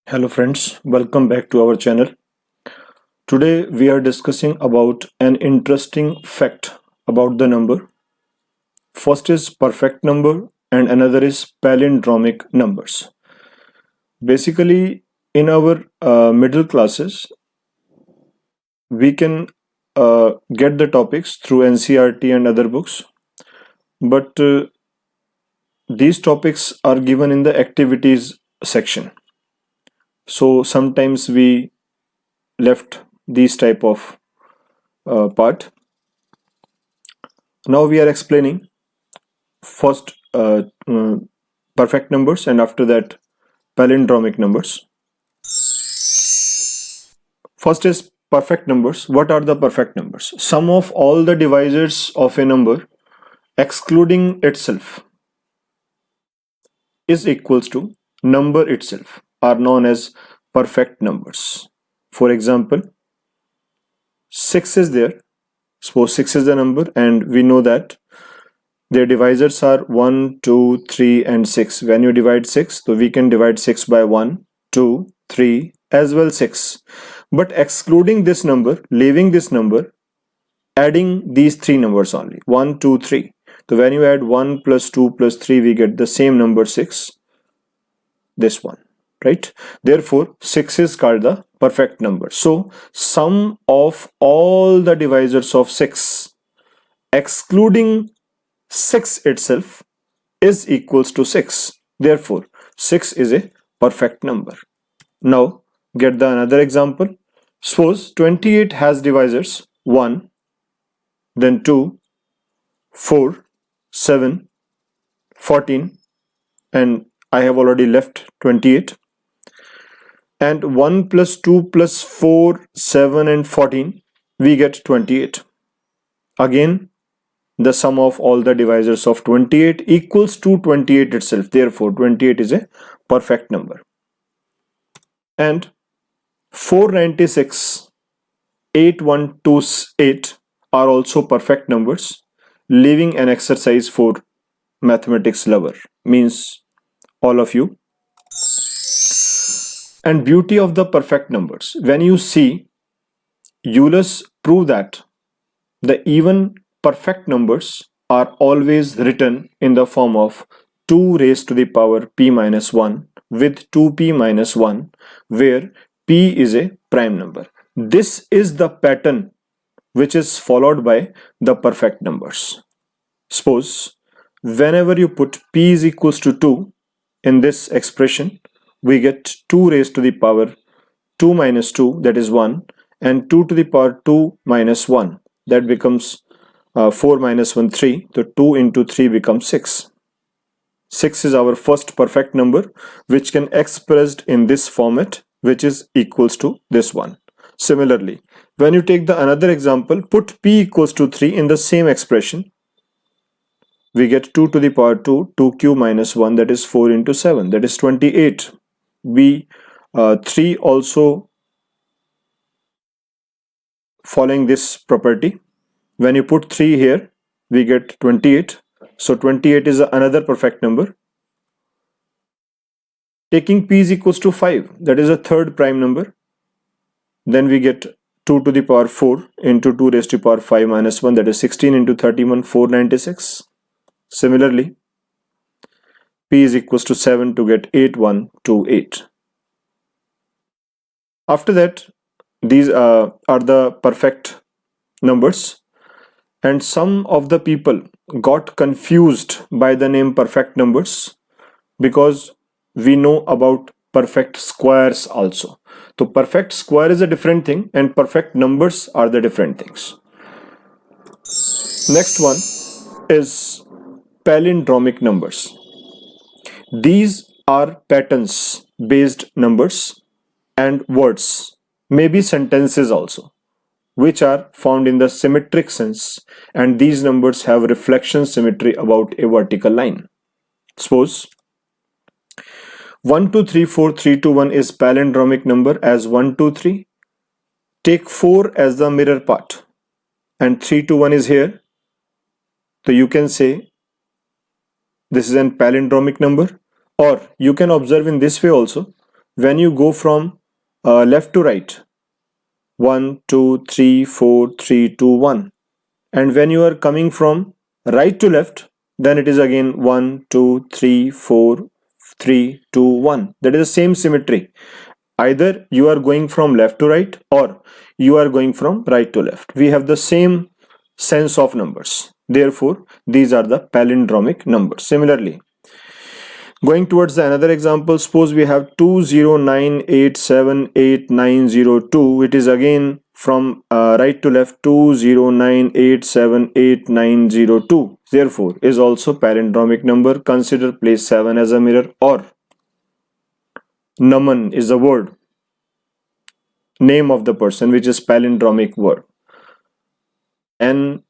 Hello friends, welcome back to our channel. Today we are discussing about an interesting fact about the number. First is perfect number and another is palindromic numbers. Basically, in our middle classes, we can get the topics through NCERT and other books, but these topics are given in the activities section. So sometimes we left these type of part. Now we are explaining first perfect numbers and after that palindromic numbers. First is perfect numbers. What are the perfect numbers? Sum of all the divisors of a number excluding itself is equals to number itself are known as perfect numbers. For example, 6 is there. Suppose 6 is the number and we know that their divisors are 1, 2, 3 and 6. When you divide 6, so we can divide 6 by 1, 2, 3 as well 6. But excluding this number, leaving this number, adding these three numbers only 1, 2, 3. So when you add 1 plus 2 plus 3, we get the same number 6, this one, right? Therefore, 6 is called the perfect number. So sum of all the divisors of 6 excluding 6 itself is equals to 6. Therefore, 6 is a perfect number. Now, get the another example. Suppose 28 has divisors 1, then 2, 4, 7, 14, and I have already left 28. And 1 plus 2 plus 4, 7 and 14, we get 28. Again, the sum of all the divisors of 28 equals to 28 itself. Therefore, 28 is a perfect number. And 496, 8128 are also perfect numbers, leaving an exercise for mathematics lover, means all of you. And beauty of the perfect numbers. When you see Euler's prove that the even perfect numbers are always written in the form of 2 raised to the power p minus 1 with 2p minus 1, where p is a prime number. This is the pattern which is followed by the perfect numbers. Suppose whenever you put p is equals to 2 in this expression, we get 2 raised to the power 2 minus 2, that is 1, and 2 to the power 2 minus 1, that becomes 4 minus 1, 3. So 2 into 3 becomes 6. 6 is our first perfect number which can expressed in this format, which is equals to this one. Similarly, when you take the another example, put p equals to 3 in the same expression, we get 2 to the power 2, 2q minus 1, that is 4 into 7, that is 28. We 3 also following this property. When you put 3 here, we get 28. So 28 is another perfect number. Taking p is equals to 5, that is a third prime number. Then we get 2 to the power 4 into 2 raised to the power 5 minus 1, that is 16 into 31, 496. Similarly, p is equals to 7 to get 8128. After that, these are the perfect numbers, and some of the people got confused by the name perfect numbers because we know about perfect squares also. So perfect square is a different thing and perfect numbers are the different things. Next one is palindromic numbers. These are patterns based numbers and words, maybe sentences also, which are found in the symmetric sense, and these numbers have reflection symmetry about a vertical line. Suppose 1 2 3 4 3 2 1 is palindromic number as 1 2 3. Take 4 as the mirror part and 3 2 1 is here. So you can say this is an palindromic number, or you can observe in this way also. when you go from left to right, 1 2 3 4 3 2 1, and when you are coming from right to left, then it is again 1 2 3 4 3 2 1. That is the same symmetry. Either you are going from left to right or you are going from right to left. We have the same sense of numbers. Therefore, these are the palindromic numbers. Similarly, going towards the another example, suppose we have 209878902. It is again from right to left, 209878902. Therefore, is also palindromic number. Consider place 7 as a mirror, or Naman is a word, name of the person, which is palindromic word. Naman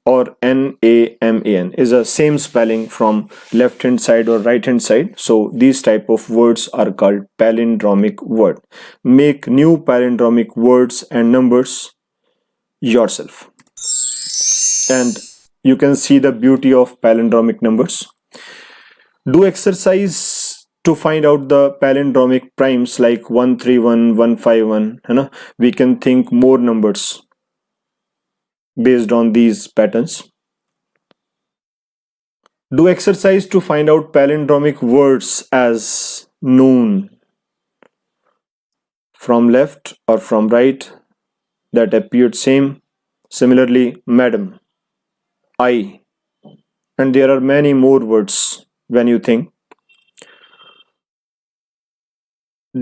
or Naman is a same spelling from left hand side or right hand side. So these type of words are called palindromic word. Make new palindromic words and numbers yourself, and you can see the beauty of palindromic numbers. Do exercise to find out the palindromic primes like 131, 151. We can think more numbers based on these patterns. Do exercise to find out palindromic words as noon from left or from right that appeared same. Similarly, madam, I, and there are many more words when you think.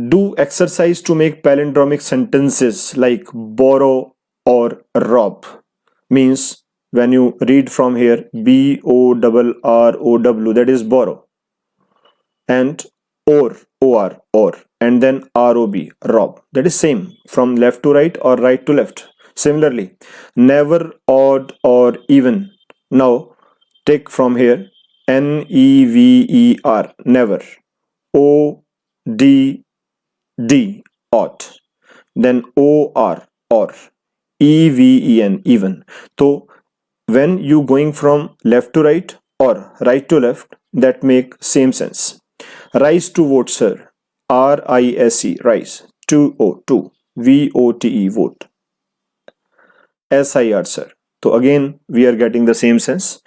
Do exercise to make palindromic sentences like borrow or rob. Means when you read from here, BORROW, that is borrow, and or, and then ROB, rob, that is same from left to right or right to left. Similarly, never, odd, or even. Now take from here NEVER, never, ODD, odd, then OR, or, EVEN, even. So when you going from left to right or right to left, that make same sense. Rise to vote, sir, RISE, rise, to VOTE, vote, SIR, sir. So again we are getting the same sense.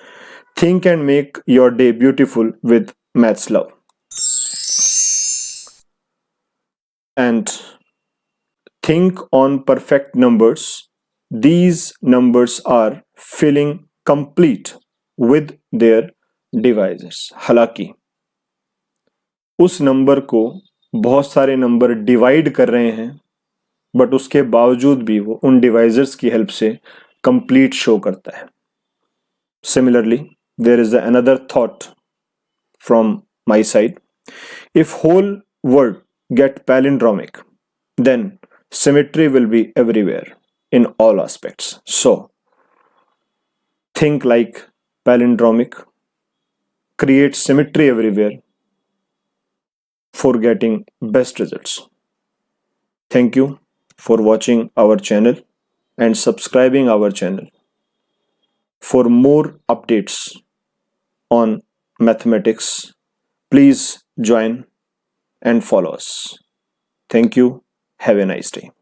Think and make your day beautiful with maths love. And think on perfect numbers. These numbers are filling complete with their divisors. हालांकि उस number को बहुत सारे number divide कर रहे हैं, but उसके बावजूद भी वो उन डिवाइजर्स की हेल्प से कंप्लीट शो करता है. Similarly, there is another thought from my side. If whole word get palindromic, then symmetry will be everywhere in all aspects. So think like palindromic, create symmetry everywhere for getting best results. Thank you for watching our channel and subscribing our channel. For more updates on mathematics, please join and follow us. Thank you. Have a nice day.